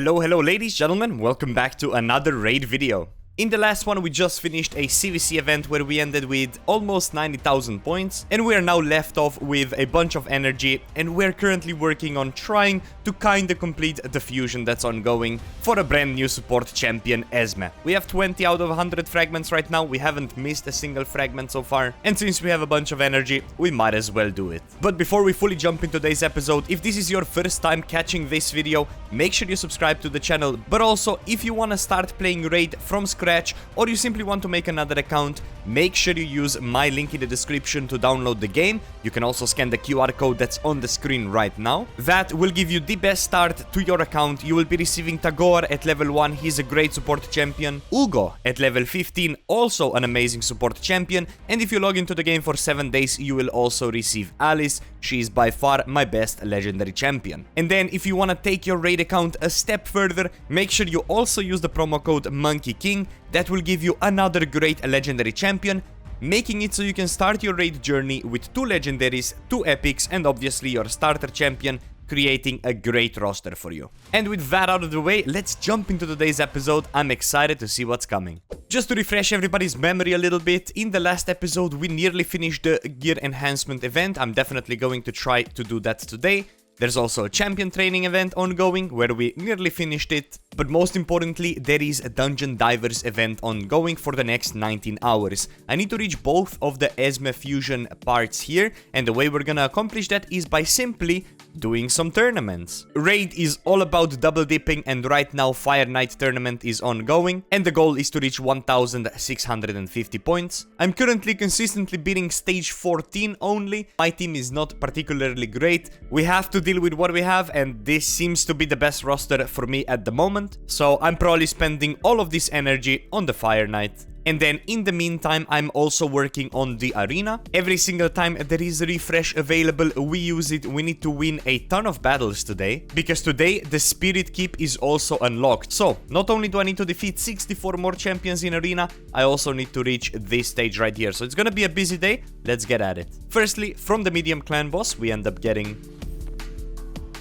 Hello ladies, gentlemen, welcome back to another raid video. In the last one we just finished a CVC event where we ended with almost 90,000 points and we are now left off with a bunch of energy and we're currently working on trying to kinda complete the fusion that's ongoing for a brand new support champion, Esme. We have 20 out of 100 fragments right now, we haven't missed a single fragment so far, and since we have a bunch of energy, we might as well do it. But before we fully jump into today's episode, if this is your first time catching this video, make sure you subscribe to the channel, but also if you wanna start playing raid from scratch or you simply want to make another account, make sure you use my link in the description to download the game. You can also scan the QR code that's on the screen right now. That will give you the best start to your account. You will be receiving Tagore at level 1, he's a great support champion. Uugo at level 15, also an amazing support champion. And if you log into the game for 7 days, you will also receive Alice. She is by far my best legendary champion. And then if you want to take your raid account a step further, make sure you also use the promo code Monkey King. That will give you another great legendary champion, making it so you can start your raid journey with 2 legendaries, 2 epics, and obviously your starter champion, creating a great roster for you. And with that out of the way, let's jump into today's episode. I'm excited to see what's coming. Just to refresh everybody's memory a little bit, in the last episode we nearly finished the gear enhancement event. I'm definitely going to try to do that today. There's also a champion training event ongoing where we nearly finished it. But most importantly, there is a dungeon divers event ongoing for the next 19 hours. I need to reach both of the Esme fusion parts here, and the way we're gonna accomplish that is by simply doing some tournaments. Raid is all about double dipping, and right now Fire Knight tournament is ongoing and the goal is to reach 1650 points. I'm currently consistently beating stage 14 only. My team is not particularly great. We have to deal with what we have, and this seems to be the best roster for me at the moment. So I'm probably spending all of this energy on the Fire Knight. And then in the meantime, I'm also working on the arena. Every single time there is a refresh available, we use it. We need to win a ton of battles today, because today the Spirit Keep is also unlocked. So not only do I need to defeat 64 more champions in arena, I also need to reach this stage right here. So it's gonna be a busy day. Let's get at it. Firstly, from the medium clan boss, we end up getting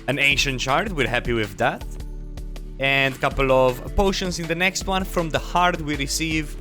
an ancient shard. We're happy with that. And a couple of potions in the next one. From the hard, we receive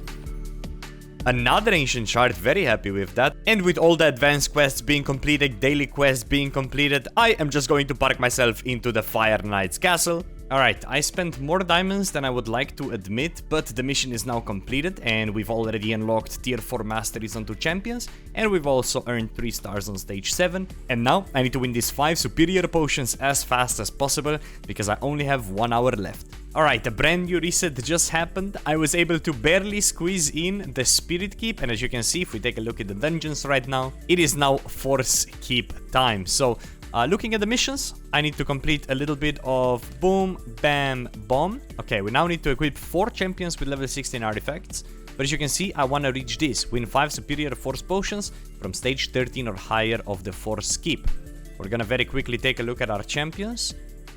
another ancient shard, very happy with that. And with all the advanced quests being completed, daily quests being completed, I am just going to park myself into the Fire Knight's castle. Alright, I spent more diamonds than I would like to admit, but the mission is now completed and we've already unlocked tier 4 masteries on 2 champions, and we've also earned 3 stars on stage 7. And now I need to win these 5 superior potions as fast as possible, because I only have 1 hour left. Alright, a brand new reset just happened. I was able to barely squeeze in the Spirit Keep, and as you can see, if we take a look at the dungeons right now, it is now Force Keep time. So looking at the missions, I need to complete a little bit of boom, bam, bomb. Okay, we now need to equip 4 champions with level 16 artifacts. But as you can see, I want to reach this. Win 5 superior force potions from stage 13 or higher of the Force Keep. We're gonna very quickly take a look at our champions.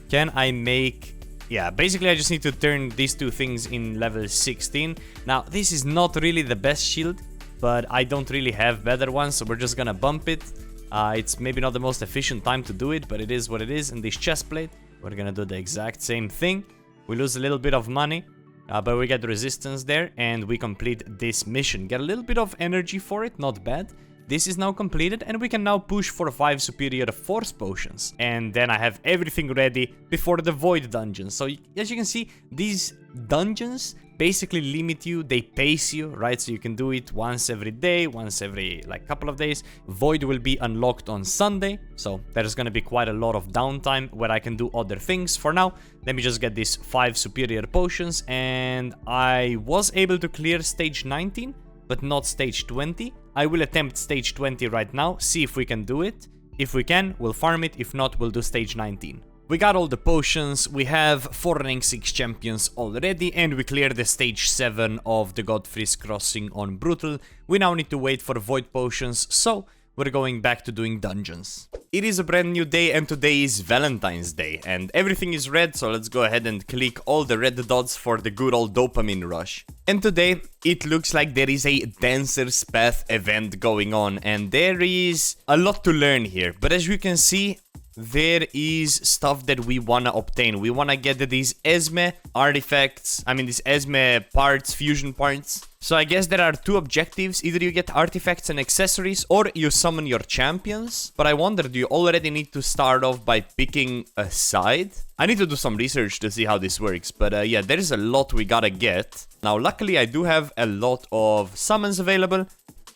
Can I make... Yeah, basically I just need to turn these 2 things in level 16. Now, this is not really the best shield, but I don't really have better ones, so we're just gonna bump it. It's maybe not the most efficient time to do it, but it is what it is. And this chest plate, we're gonna do the exact same thing. We lose a little bit of money, but we get resistance there, and we complete this mission. Get a little bit of energy for it, not bad. This is now completed, and we can now push for 5 superior force potions. And then I have everything ready before the void dungeon. So as you can see, these dungeons basically limit you, they pace you, right? So you can do it once every day, once every like couple of days. Void will be unlocked on Sunday, so there's gonna be quite a lot of downtime where I can do other things. For now, let me just get these 5 superior potions, and I was able to clear stage 19, but not stage 20. I will attempt stage 20 right now, see if we can do it. If we can, we'll farm it. If not, we'll do stage 19. We got all the potions, we have 4 rank 6 champions already, and we cleared the stage 7 of the Godfrey's Crossing on Brutal. We now need to wait for void potions, so we're going back to doing dungeons. It is a brand new day, and today is Valentine's Day, and everything is red, so let's go ahead and click all the red dots for the good old dopamine rush. And today, it looks like there is a Dancer's Path event going on, and there is a lot to learn here. But as you can see, there is stuff that we want to obtain. We want to get these Esme artifacts. I mean, these Esme parts, fusion parts. So I guess there are two objectives. Either you get artifacts and accessories, or you summon your champions. But I wonder, do you already need to start off by picking a side? I need to do some research to see how this works. But yeah, there is a lot we gotta get. Now, luckily, I do have a lot of summons available.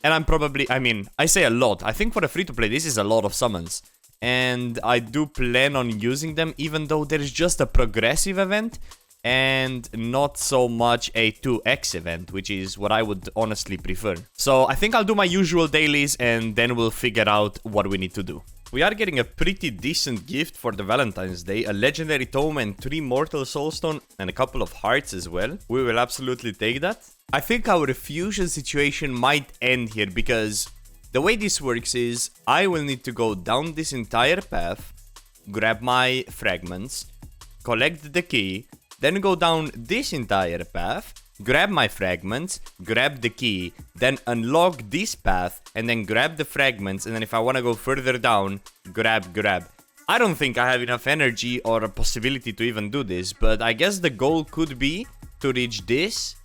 And I'm probably, I mean, I say a lot. I think for a free-to-play, this is a lot of summons. And I do plan on using them, even though there is just a progressive event and not so much a 2x event, which is what I would honestly prefer. So I think I'll do my usual dailies and then we'll figure out what we need to do. We are getting a pretty decent gift for the Valentine's Day, a legendary tome and 3 mortal soulstone and a couple of hearts as well. We will absolutely take that. I think our fusion situation might end here because the way this works is I will need to go down this entire path, grab my fragments, collect the key, then go down this entire path, grab my fragments, grab the key, then unlock this path, and then grab the fragments, and then if I want to go further down, grab. I don't think I have enough energy or a possibility to even do this, but I guess the goal could be to reach this,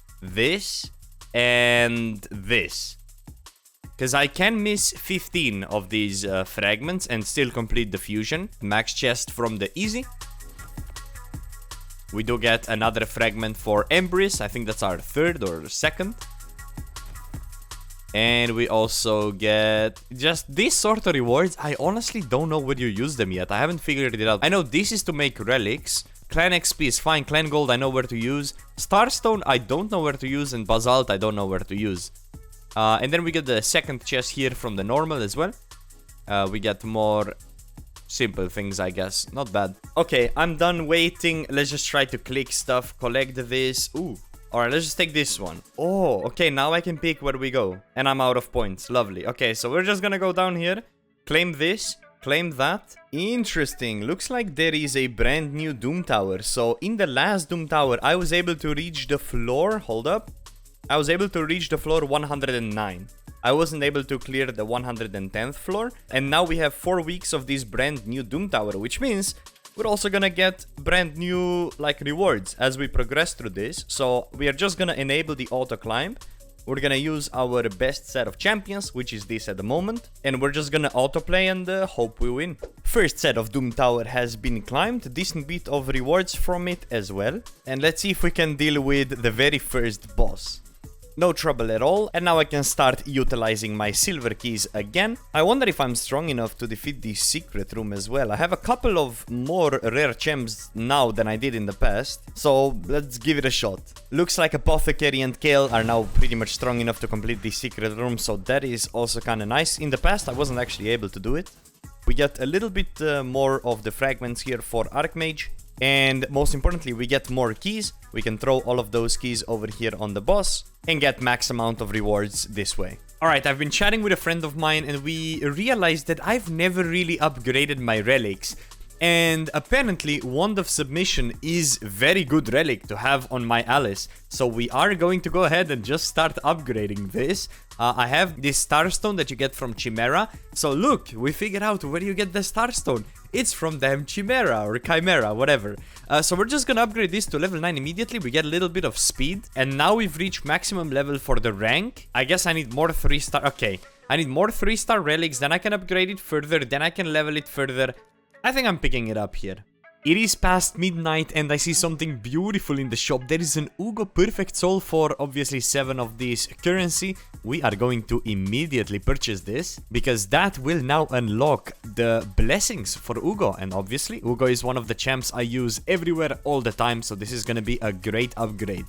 and this. Because I can miss 15 of these fragments and still complete the fusion. Max chest from the easy. We do get another fragment for Embrace. I think that's our 3rd or 2nd. And we also get just these sort of rewards. I honestly don't know where you use them yet. I haven't figured it out. I know this is to make relics. Clan XP is fine. Clan Gold I know where to use. Starstone I don't know where to use. And Basalt I don't know where to use. And then we get the 2nd chest here from the normal as well. We get more simple things, I guess. Not bad. Okay, I'm done waiting. Let's just try to click stuff. Collect this. Ooh. Alright, let's just take this one. Oh, okay, now I can pick where we go. And I'm out of points. Lovely. Okay, so we're just gonna go down here. Claim this. Claim that. Interesting. Looks like there is a brand new Doom Tower. So in the last Doom Tower, I was able to reach the floor. Hold up. I was able to reach the floor 109. I wasn't able to clear the 110th floor. And now we have 4 weeks of this brand new Doom Tower, which means we're also gonna get brand new, like, rewards as we progress through this. So we are just gonna enable the auto climb. We're gonna use our best set of champions, which is this at the moment. And we're just gonna autoplay and hope we win. First set of Doom Tower has been climbed. A decent bit of rewards from it as well. And let's see if we can deal with the very first boss. No trouble at all, and now I can start utilizing my silver keys again. I wonder if I'm strong enough to defeat the secret room as well. I have a couple of more rare gems now than I did in the past, so let's give it a shot. Looks like Apothecary and Kale are now pretty much strong enough to complete the secret room, so that is also kind of nice. In the past, I wasn't actually able to do it. We get a little bit more of the fragments here for Archmage. And most importantly, we get more keys. We can throw all of those keys over here on the boss and get max amount of rewards this way. Alright, I've been chatting with a friend of mine and we realized that I've never really upgraded my relics. And apparently, Wand of Submission is very good relic to have on my Alice. So we are going to go ahead and just start upgrading this. I have this Starstone that you get from Chimera. So look, we figured out where you get the Starstone. It's from damn Chimera or Chimera, whatever. So we're just gonna upgrade this to level 9 immediately. We get a little bit of speed. And now we've reached maximum level for the rank. I guess I need more 3-star. Okay, I need more 3-star relics. Then I can upgrade it further. Then I can level it further. I think I'm picking it up here. It is past midnight and I see something beautiful in the shop. There is an Uugo Perfect Soul for obviously 7 of this currency. We are going to immediately purchase this because that will now unlock the blessings for Uugo. And obviously Uugo is one of the champs I use everywhere all the time. So this is going to be a great upgrade.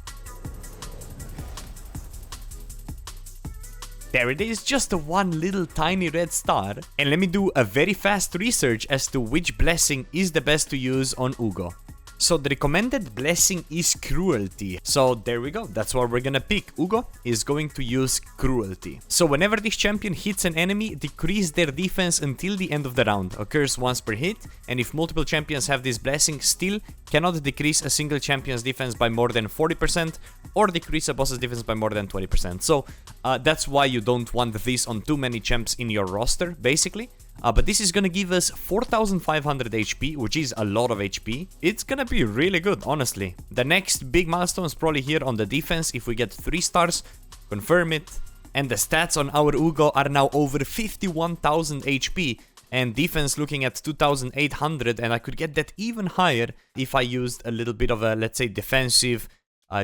There it is, just a one little tiny red star. And let me do a very fast research as to which blessing is the best to use on Uugo. So the recommended blessing is Cruelty. So there we go, that's what we're gonna pick. Uugo is going to use Cruelty. So whenever this champion hits an enemy, decrease their defense until the end of the round. Occurs once per hit, and if multiple champions have this blessing, still cannot decrease a single champion's defense by more than 40% or decrease a boss's defense by more than 20%. So that's why you don't want this on too many champs in your roster, basically. But this is gonna give us 4500 HP, which is a lot of HP. It's gonna be really good, honestly. The next big milestone is probably here on the defense. If we get 3 stars, confirm it. And the stats on our Uugo are now over 51,000 HP. And defense looking at 2,800, and I could get that even higher if I used a little bit of a, let's say, defensive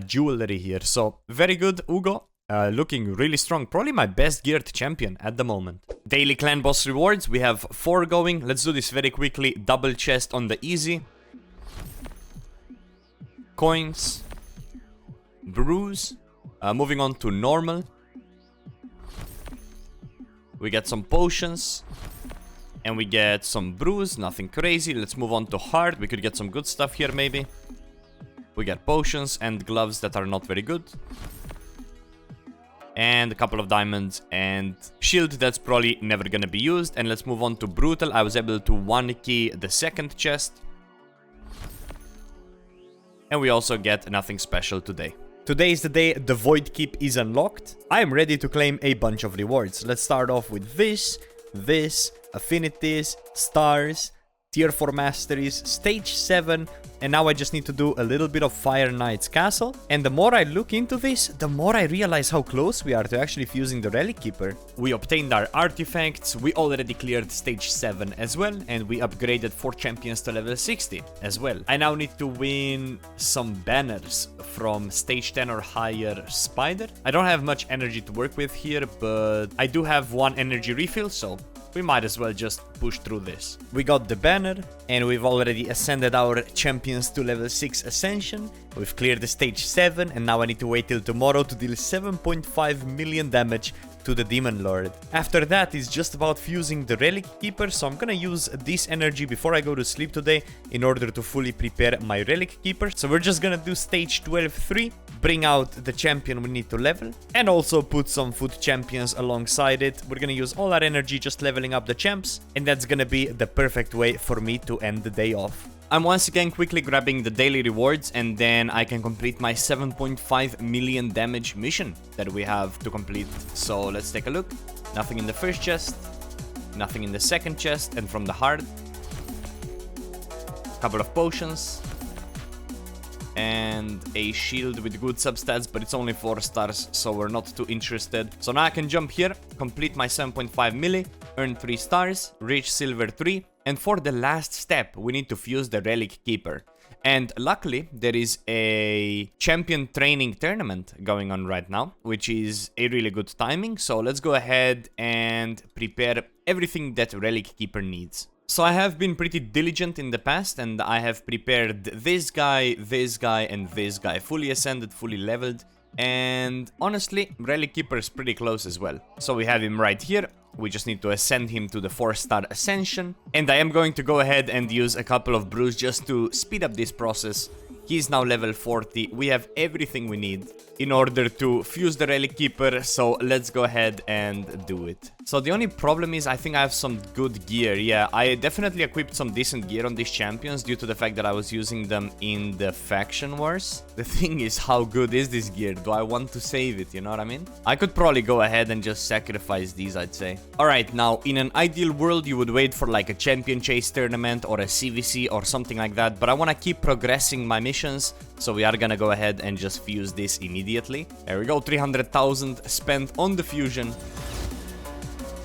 jewelry here. So, very good, Uugo. Looking really strong. Probably my best geared champion at the moment. Daily clan boss rewards. We have 4 going. Let's do this very quickly. Double chest on the easy. Coins. Brews. Moving on to normal. We get some potions. And we get some brews. Nothing crazy. Let's move on to hard. We could get some good stuff here maybe. We get potions and gloves that are not very good. And a couple of diamonds and shield that's probably never gonna be used. And let's move on to brutal. I was able to 1-key the second chest. And we also get nothing special today. Today is the day the void keep is unlocked. I am ready to claim a bunch of rewards. Let's start off with this, affinities, stars, tier 4 masteries, stage 7, and now I just need to do a little bit of Fire Knight's Castle. And the more I look into this, the more I realize how close we are to actually fusing the Relic Keeper. We obtained our artifacts, we already cleared stage 7 as well, and we upgraded 4 champions to level 60 as well. I now need to win some banners from stage 10 or higher Spider. I don't have much energy to work with here, but I do have 1 energy refill, so we might as well just push through this. We got the banner, and we've already ascended our champions to level 6 ascension. We've cleared the stage 7, and now I need to wait till tomorrow to deal 7.5 million damage to the Demon Lord. After that is just about fusing the Relic Keeper, so I'm gonna use this energy before I go to sleep today in order to fully prepare my Relic Keeper. So we're just gonna do stage 12-3, bring out the champion we need to level, and also put some foot champions alongside it. We're gonna use all our energy just leveling up the champs, and that's gonna be the perfect way for me to end the day off. I'm once again quickly grabbing the daily rewards, and then I can complete my 7.5 million damage mission that we have to complete. So let's take a look. Nothing in the first chest, nothing in the second chest, and from the hard, couple of potions, and a shield with good substats, but it's only 4 stars, so we're not too interested. So now I can jump here, complete my 7.5 milli, earn 3 stars, reach silver 3, and for the last step, we need to fuse the Relic Keeper. And luckily, there is a champion training tournament going on right now, which is a really good timing. So let's go ahead and prepare everything that Relic Keeper needs. So I have been pretty diligent in the past, and I have prepared this guy, and this guy, fully ascended, fully leveled. And honestly, Relic Keeper is pretty close as well. So we have him right here. We just need to ascend him to the 4-star ascension. And I am going to go ahead and use a couple of brews just to speed up this process. He's now level 40. We have everything we need in order to fuse the Relic Keeper, so let's go ahead and do it. So the only problem is I think I have some good gear. Yeah, I definitely equipped some decent gear on these champions due to the fact that I was using them in the faction wars. The thing is, how good is this gear? Do I want to save it, you know what I mean? I could probably go ahead and just sacrifice these, I'd say. Alright, now in an ideal world you would wait for like a champion chase tournament or a CVC or something like that, but I want to keep progressing my missions, so we are gonna go ahead and just fuse this immediately. There we go, 300,000 spent on the fusion.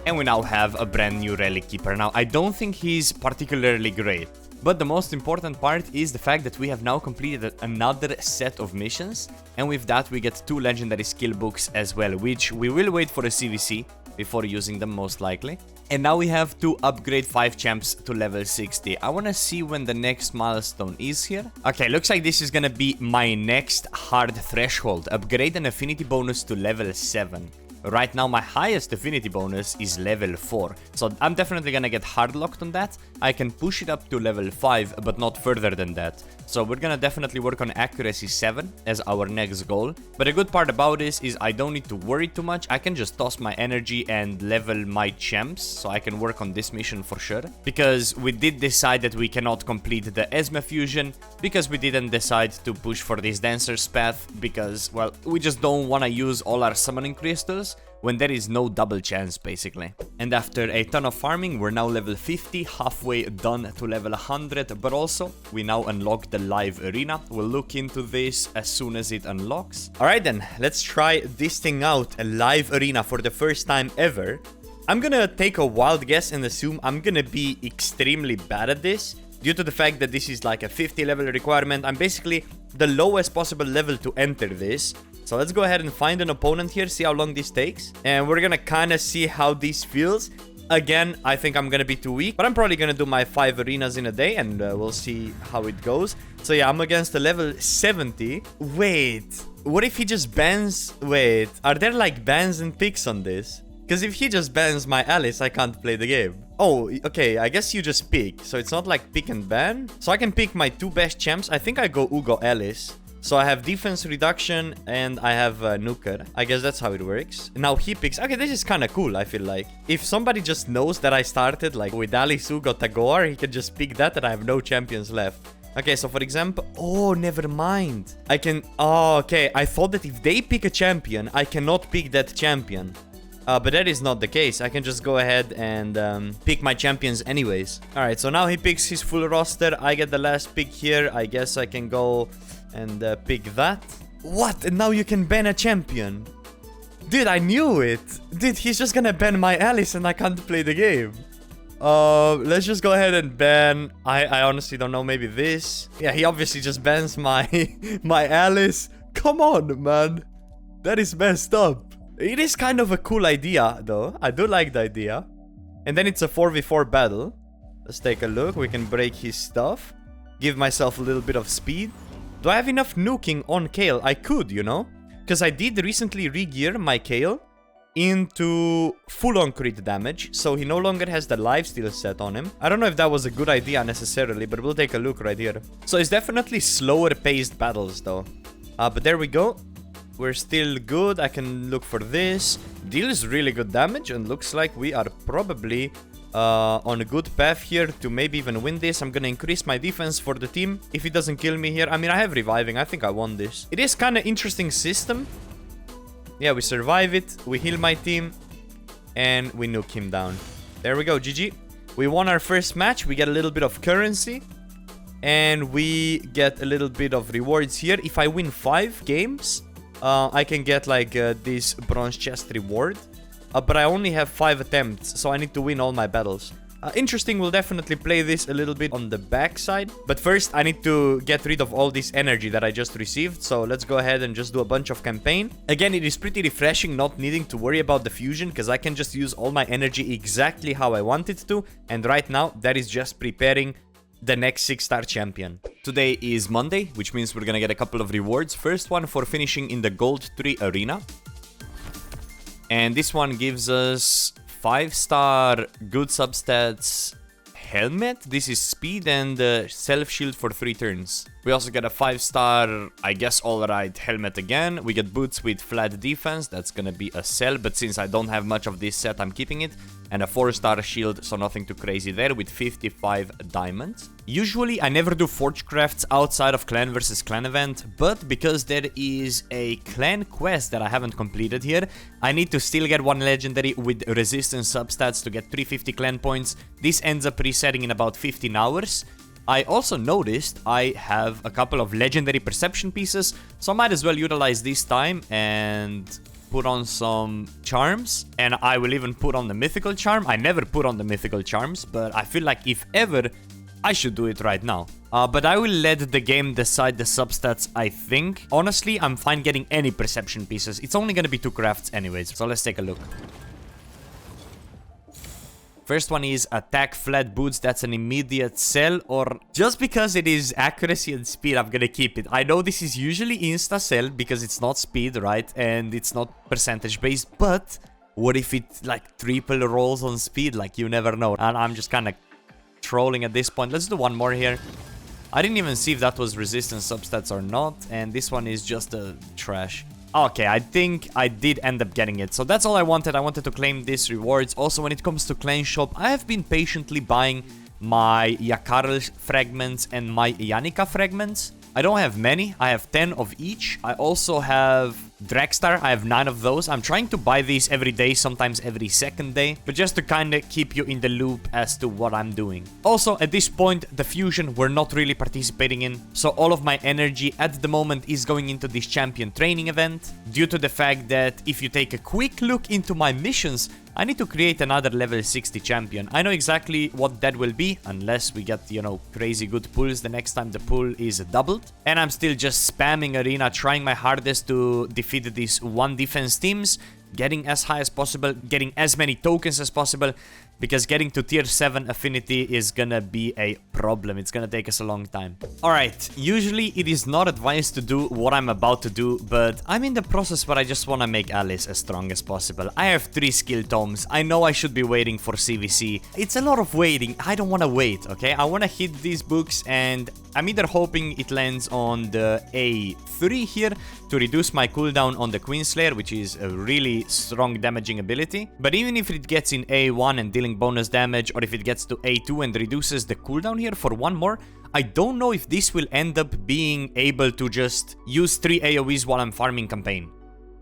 And we now have a brand new Relic Keeper. Now, I don't think he's particularly great, but the most important part is the fact that we have now completed another set of missions, and with that we get 2 legendary skill books as well, which we will wait for a CVC before using them most likely. And now we have to upgrade 5 champs to level 60. I want to see when the next milestone is here. Okay, looks like this is gonna be my next hard threshold. Upgrade an affinity bonus to level 7. Right now my highest affinity bonus is level 4, so I'm definitely gonna get hard locked on that. I can push it up to level 5, but not further than that. So we're gonna definitely work on accuracy 7 as our next goal. But the good part about this is I don't need to worry too much. I can just toss my energy and level my champs, so I can work on this mission for sure. Because we did decide that we cannot complete the Esma fusion, because we didn't decide to push for this Dancer's Path, because, well, we just don't want to use all our summoning crystals. when there is no double chance, basically. And after a ton of farming, we're now level 50, halfway done to level 100, but also, we now unlock the live arena. We'll look into this as soon as it unlocks. Alright then, let's try this thing out, a live arena for the first time ever. I'm gonna take a wild guess and assume I'm gonna be extremely bad at this, due to the fact that this is like a 50 level requirement. I'm basically the lowest possible level to enter this. So let's go ahead and find an opponent here, see how long this takes. And we're gonna kind of see how this feels. Again, I think I'm gonna be too weak, but I'm probably gonna do my 5 arenas in a day, and we'll see how it goes. So yeah, I'm against a level 70. Wait, what if he just bans... Wait, are there like bans and picks on this? Because if he just bans my Alice, I can't play the game. Oh, okay, I guess you just pick. So it's not like pick and ban. So I can pick my 2 best champs. I think I go Uugo Alice. So I have defense reduction and I have nuker. I guess that's how it works. Now he picks... Okay, this is kind of cool, I feel like. If somebody just knows that I started like with Alice, Uugo, Tagore, he can just pick that and I have no champions left. Okay, so for example... Oh, never mind. I can... Oh, okay. I thought that if they pick a champion, I cannot pick that champion. But that is not the case. I can just go ahead and pick my champions anyways. Alright, so now he picks his full roster. I get the last pick here. I guess I can go and pick that. What? And now you can ban a champion. Dude, I knew it. Dude, he's just gonna ban my Alice and I can't play the game. Let's just go ahead and ban... I honestly don't know, maybe this. Yeah, he obviously just bans my my Alice. Come on, man. That is messed up. It is kind of a cool idea, though. I do like the idea. And then it's a 4v4 battle. Let's take a look. We can break his stuff. Give myself a little bit of speed. Do I have enough nuking on Kale? I could, you know? Because I did recently re-gear my Kale into full-on crit damage. So he no longer has the lifesteal set on him. I don't know if that was a good idea necessarily, but we'll take a look right here. So it's definitely slower paced battles, though. But there we go. We're still good. I can look for this. Deals really good damage and looks like we are probably on a good path here to maybe even win this. I'm gonna increase my defense for the team if he doesn't kill me here. I mean, I have reviving. I think I won this. It is kind of interesting system. Yeah, we survive it. We heal my team and we nuke him down. There we go. GG. We won our first match. We get a little bit of currency and we get a little bit of rewards here. If I win 5 games... I can get like this bronze chest reward. But I only have 5 attempts, so I need to win all my battles. Interesting, we'll definitely play this a little bit on the backside. But first, I need to get rid of all this energy that I just received. So let's go ahead and just do a bunch of campaign. Again, it is pretty refreshing not needing to worry about the fusion, because I can just use all my energy exactly how I want it to. And right now, that is just preparing the next 6-star champion. Today is Monday, which means we're gonna get a couple of rewards. First one for finishing in the Gold 3 arena. And this one gives us 5-star good substats helmet. This is speed and self-shield for 3 turns. We also get a 5-star, I guess, alright helmet again. We get boots with flat defense. That's gonna be a sell, but since I don't have much of this set, I'm keeping it. And a 4-star shield, so nothing too crazy there, with 55 diamonds. Usually, I never do forge crafts outside of clan versus clan event, but because there is a clan quest that I haven't completed here, I need to still get 1 legendary with resistance substats to get 350 clan points. This ends up resetting in about 15 hours. I also noticed I have a couple of legendary perception pieces, so I might as well utilize this time and put on some charms, and I will even put on the mythical charm. I never put on the mythical charms, but I feel like if ever, I should do it right now. But I will let the game decide the substats, I think. Honestly, I'm fine getting any perception pieces. It's only gonna be 2 crafts anyways, so let's take a look. First one is attack flat boots. That's an immediate sell, or just because it is accuracy and speed, I'm gonna keep it. I know this is usually insta sell because it's not speed, right? And it's not percentage based, but what if it like triple rolls on speed? Like, you never know. And I'm just kind of trolling at this point. Let's do one more here. I didn't even see if that was resistance substats or not, and this one is just a trash. Okay, I think I did end up getting it. So that's all I wanted. I wanted to claim these rewards. Also, when it comes to clan shop, I have been patiently buying my Yakarl fragments and my Yannika fragments. I don't have many. I have 10 of each. I also have Dragstar, I have 9 of those. I'm trying to buy these every day, sometimes every second day, but just to kind of keep you in the loop as to what I'm doing. Also, at this point, the fusion we're not really participating in, so all of my energy at the moment is going into this champion training event, due to the fact that if you take a quick look into my missions, I need to create another level 60 champion. I know exactly what that will be, unless we get, you know, crazy good pulls the next time the pull is doubled. And I'm still just spamming arena, trying my hardest to defeat these 1 defense teams, getting as high as possible, getting as many tokens as possible, because getting to tier 7 affinity is gonna be a problem. It's gonna take us a long time. Alright, usually it is not advised to do what I'm about to do, but I'm in the process where I just wanna make Alice as strong as possible. I have 3 skill tomes. I know I should be waiting for CVC. It's a lot of waiting. I don't wanna wait, okay? I wanna hit these books, and I'm either hoping it lands on the A3 here to reduce my cooldown on the Queenslayer, which is a really strong damaging ability. But even if it gets in A1 and dealing bonus damage, or if it gets to A2 and reduces the cooldown here for 1 more, I don't know if this will end up being able to just use 3 AoEs while I'm farming campaign.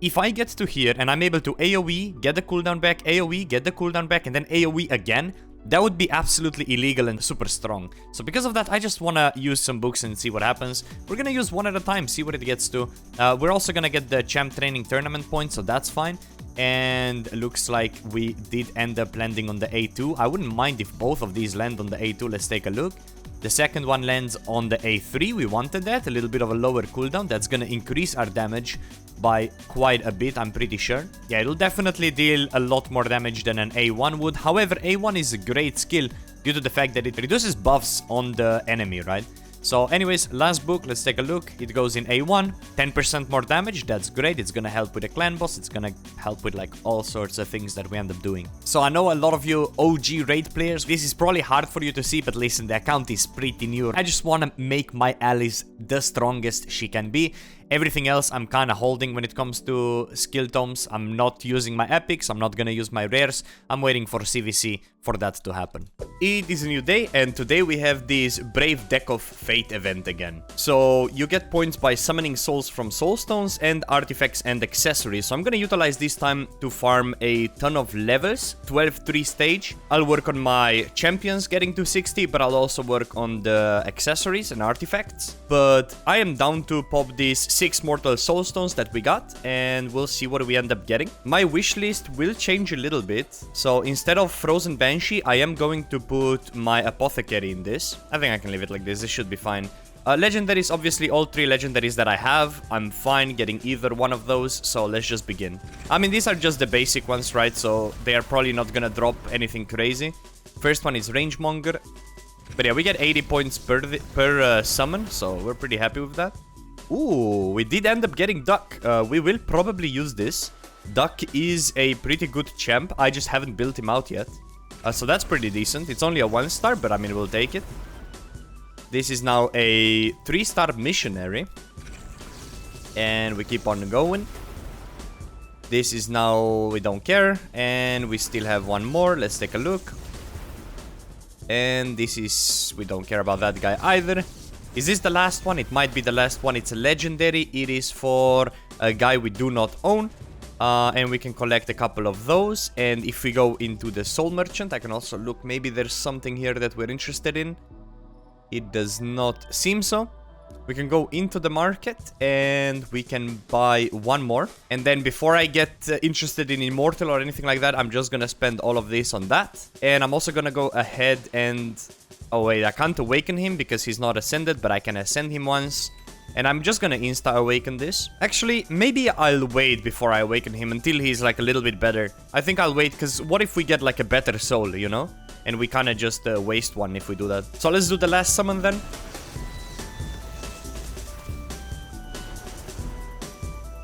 If I get to here and I'm able to AoE, get the cooldown back, AoE, get the cooldown back, and then AoE again, that would be absolutely illegal and super strong. So because of that, I just want to use some books and see what happens. We're going to use 1 at a time, see what it gets to. We're also going to get the champ training tournament points, so that's fine. And looks like we did end up landing on the A2. I wouldn't mind if both of these land on the A2. Let's take a look. The second one lands on the A3. We wanted that. A little bit of a lower cooldown. That's going to increase our damage by quite a bit, I'm pretty sure. Yeah, it'll definitely deal a lot more damage than an A1 would. However, A1 is a great skill due to the fact that it reduces buffs on the enemy, right? So anyways, last book, let's take a look. It goes in A1, 10% more damage, that's great. It's gonna help with a clan boss, it's gonna help with like all sorts of things that we end up doing. So I know a lot of you OG raid players, this is probably hard for you to see, but listen, the account is pretty new. I just wanna make my Alice the strongest she can be. Everything else I'm kind of holding when it comes to skill tomes. I'm not using my epics, I'm not gonna use my rares. I'm waiting for CVC for that to happen. It is a new day, and today we have this Brave Deck of Fate event again. So you get points by summoning souls from soulstones and artifacts and accessories. So I'm gonna utilize this time to farm a ton of levels, 12 3 stage. I'll work on my champions getting to 60, but I'll also work on the accessories and artifacts. But I am down to pop these 6 mortal soulstones that we got, and we'll see what we end up getting. My wish list will change a little bit. So instead of Frozen Banshee, I am going to put my Apothecary in this. I think I can leave it like this. This should be fine. Legendaries, obviously all 3 legendaries that I have, I'm fine getting either one of those, so let's just begin. I mean, these are just the basic ones, right? So they are probably not gonna drop anything crazy. First one is Rangemonger. But yeah, we get 80 points per summon, so we're pretty happy with that. Ooh, we did end up getting Duck. We will probably use this. Duck is a pretty good champ. I just haven't built him out yet. So that's pretty decent. It's only a 1-star, but I mean, we'll take it. This is now a 3-star missionary. And we keep on going. This is now, we don't care. And we still have one more. Let's take a look. And this is, we don't care about that guy either. Is this the last one? It might be the last one. It's a legendary. It is for a guy we do not own. And we can collect a couple of those. And if we go into the Soul Merchant, I can also look. Maybe there's something here that we're interested in. It does not seem so. We can go into the market and we can buy one more. And then before I get interested in Immortal or anything like that, I'm just gonna spend all of this on that. And I'm also gonna go ahead and... Oh wait, I can't awaken him because he's not ascended, but I can ascend him once. And I'm just gonna insta-awaken this. Actually, maybe I'll wait before I awaken him until he's like a little bit better. I think I'll wait, because what if we get like a better soul, you know? And we kind of just waste one if we do that. So let's do the last summon then.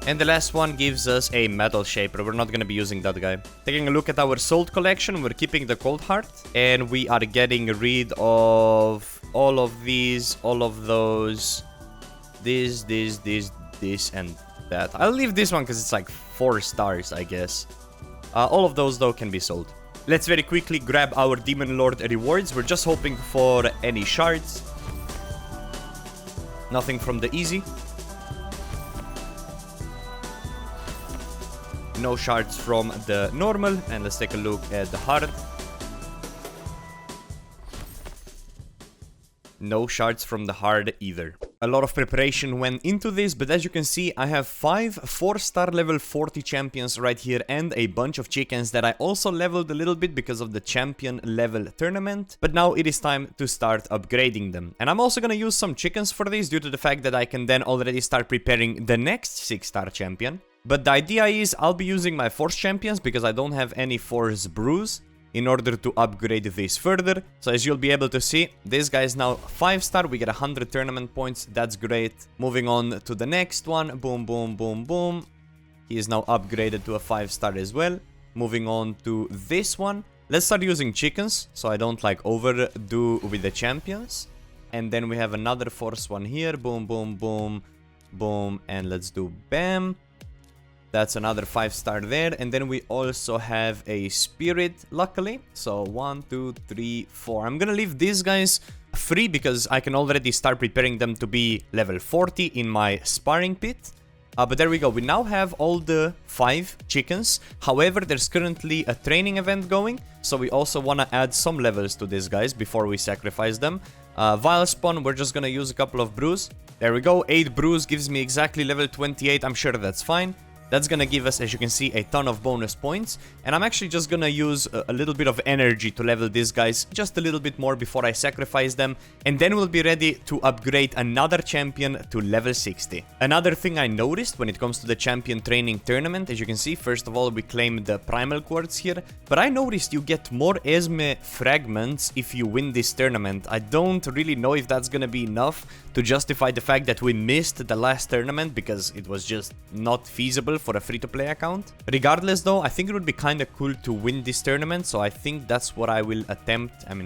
And the last one gives us a Metal Shaper. We're not going to be using that guy. Taking a look at our Soul collection, we're keeping the Cold Heart. And we are getting rid of all of these, all of those. This, and that. I'll leave this one because it's like 4 stars, I guess. All of those, though, can be sold. Let's very quickly grab our Demon Lord rewards. We're just hoping for any shards. Nothing from the easy. No shards from the normal. And let's take a look at the hard. No shards from the hard either. A lot of preparation went into this, but as you can see, I have 5 4-star level 40 champions right here and a bunch of chickens that I also leveled a little bit because of the champion level tournament. But now it is time to start upgrading them. And I'm also gonna use some chickens for this due to the fact that I can then already start preparing the next 6-star champion. But the idea is I'll be using my force champions because I don't have any force brews in order to upgrade this further. So as you'll be able to see, this guy is now 5-star. We get 100 tournament points. That's great. Moving on to the next one. Boom, boom, boom, boom. He is now upgraded to a 5-star as well. Moving on to this one. Let's start using chickens, so I don't like overdo with the champions. And then we have another force one here. Boom, boom, boom, boom. And let's do bam. That's another 5-star there. And then we also have a spirit, luckily. So 1, 2, 3, 4. I'm gonna leave these guys free because I can already start preparing them to be level 40 in my sparring pit. But there we go. We now have all the 5 chickens. However, there's currently a training event going. So we also want to add some levels to these guys before we sacrifice them. Vile spawn, we're just gonna use a couple of brews. There we go. 8 brews gives me exactly level 28. I'm sure that's fine. That's gonna give us, as you can see, a ton of bonus points. And I'm actually just gonna use a little bit of energy to level these guys just a little bit more before I sacrifice them. And then we'll be ready to upgrade another champion to level 60. Another thing I noticed when it comes to the champion training tournament, as you can see, first of all, we claim the primal quartz here. But I noticed you get more Esme fragments if you win this tournament. I don't really know if that's gonna be enough to justify the fact that we missed the last tournament because it was just not feasible for a free-to-play account. Regardless though, I think it would be kind of cool to win this tournament, so I think that's what I will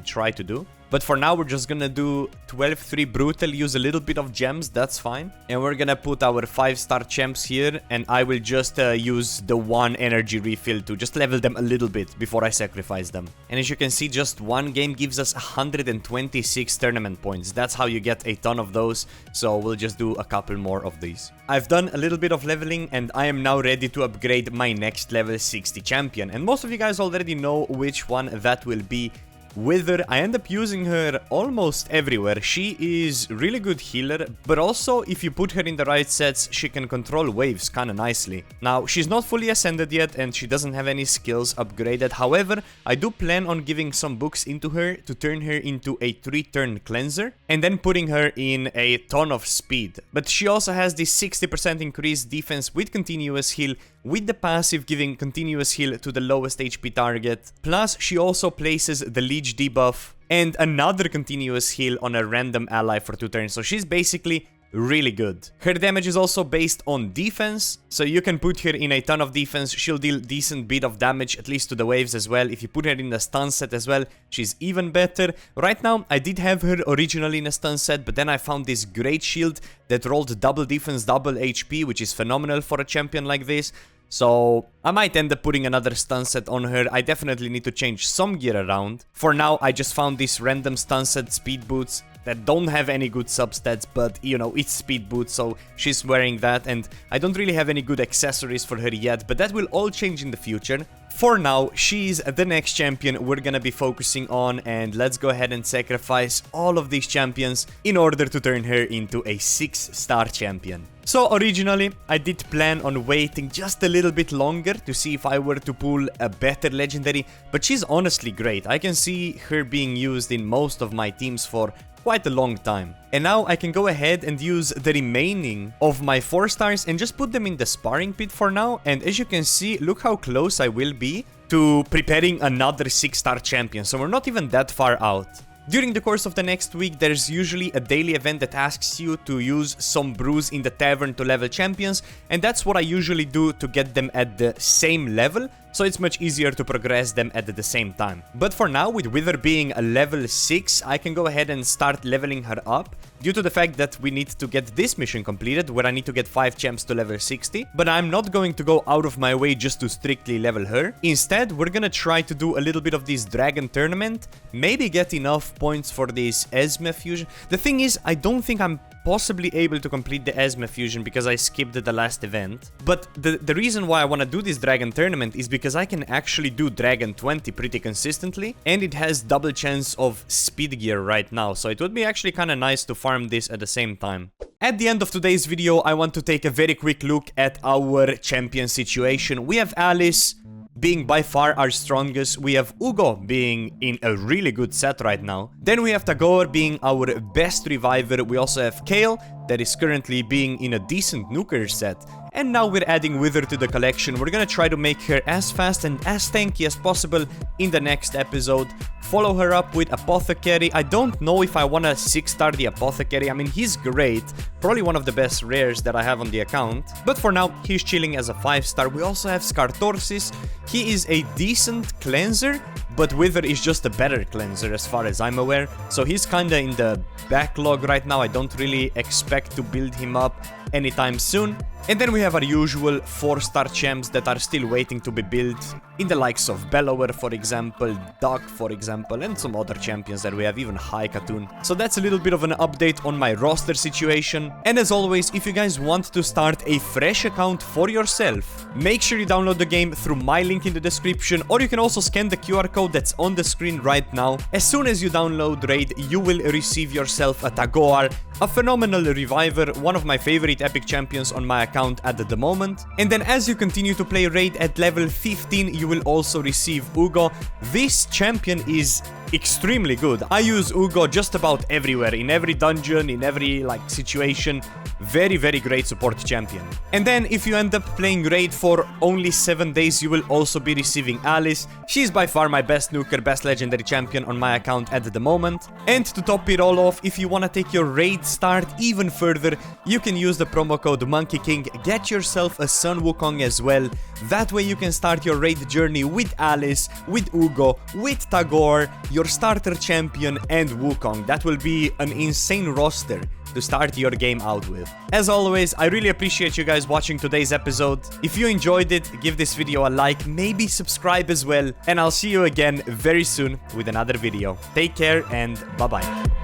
try to do. But for now, we're just gonna do 12-3 brutal, use a little bit of gems, that's fine. And we're gonna put our 5-star champs here, and I will just use the 1 energy refill to just level them a little bit before I sacrifice them. And as you can see, just 1 game gives us 126 tournament points. That's how you get a ton of those, so we'll just do a couple more of these. I've done a little bit of leveling, and I am now ready to upgrade my next level 60 champion. And most of you guys already know which one that will be. Wither, I end up using her almost everywhere. She is really good healer, but also if you put her in the right sets, she can control waves kinda nicely. Now, she's not fully ascended yet and she doesn't have any skills upgraded. However, I do plan on giving some books into her to turn her into a 3-turn cleanser and then putting her in a ton of speed. But she also has this 60% increased defense with continuous heal, with the passive giving continuous heal to the lowest HP target. Plus, she also places the leech debuff and another continuous heal on a random ally for 2 turns. So she's basically really good. Her damage is also based on defense, so you can put her in a ton of defense. She'll deal decent bit of damage, at least to the waves as well. If you put her in the stun set as well, she's even better. Right now, I did have her originally in a stun set, but then I found this great shield that rolled double defense, double HP, which is phenomenal for a champion like this. So I might end up putting another stun set on her. I definitely need to change some gear around. For now, I just found these random stun set speed boots that don't have any good substats, but you know, it's speed boots, so she's wearing that, and I don't really have any good accessories for her yet, but that will all change in the future. For now, she's the next champion we're gonna be focusing on, and let's go ahead and sacrifice all of these champions in order to turn her into a 6-star champion. So originally, I did plan on waiting just a little bit longer to see if I were to pull a better legendary, but she's honestly great. I can see her being used in most of my teams for quite a long time. And now I can go ahead and use the remaining of my 4 stars and just put them in the sparring pit for now. And as you can see, look how close I will be to preparing another 6-star champion. So we're not even that far out. During the course of the next week, there's usually a daily event that asks you to use some brews in the tavern to level champions, and that's what I usually do to get them at the same level, so it's much easier to progress them at the same time. But for now, with Wither being a level 6, I can go ahead and start leveling her up, due to the fact that we need to get this mission completed, where I need to get 5 champs to level 60, but I'm not going to go out of my way just to strictly level her. Instead, we're gonna try to do a little bit of this dragon tournament, maybe get enough points for this Esme fusion. The thing is, I don't think I'm possibly able to complete the Esme fusion because I skipped the last event. But the reason why I want to do this Dragon tournament is because I can actually do Dragon 20 pretty consistently, and it has double chance of speed gear right now, so it would be actually kind of nice to farm this at the same time. At the end of today's video, I want to take a very quick look at our champion situation. We have Alice being by far our strongest, we have Uugo being in a really good set right now, then we have Tagore being our best reviver, we also have Kale that is currently being in a decent nuker set, and now we're adding Wither to the collection. We're gonna try to make her as fast and as tanky as possible in the next episode. Follow her up with Apothecary. I don't know if I wanna 6-star the Apothecary. I mean, he's great, probably one of the best rares that I have on the account, but for now he's chilling as a 5-star. We also have Skartorsis. He is a decent cleanser, but Wither is just a better cleanser as far as I'm aware, so he's kinda in the backlog right now. I don't really expect to build him up anytime soon. And then we have our usual 4-star champs that are still waiting to be built, in the likes of Bellower, for example, Duck, for example, and some other champions that we have, even High Katoon. So that's a little bit of an update on my roster situation. And as always, if you guys want to start a fresh account for yourself, make sure you download the game through my link in the description, or you can also scan the QR code that's on the screen right now. As soon as you download Raid, you will receive yourself a Tagore, a phenomenal reviver, one of my favorite epic champions on my account at the moment. And then as you continue to play Raid at level 15, you will also receive Uugo. This champion is extremely good. I use Uugo just about everywhere, in every dungeon, in every situation. Very, very great support champion. And then if you end up playing Raid for only 7 days, you will also be receiving Alice. She's by far my best nuker, best legendary champion on my account at the moment. And to top it all off, if you want to take your Raid start even further, you can use the promo code Monkey King. Get yourself a Sun Wukong as well. That way you can start your Raid journey with Alice, with Uugo, with Tagore, your starter champion, and Wukong. That will be an insane roster to start your game out with. As always, I really appreciate you guys watching today's episode. If you enjoyed it, give this video a like, maybe subscribe as well, and I'll see you again very soon with another video. Take care and bye-bye.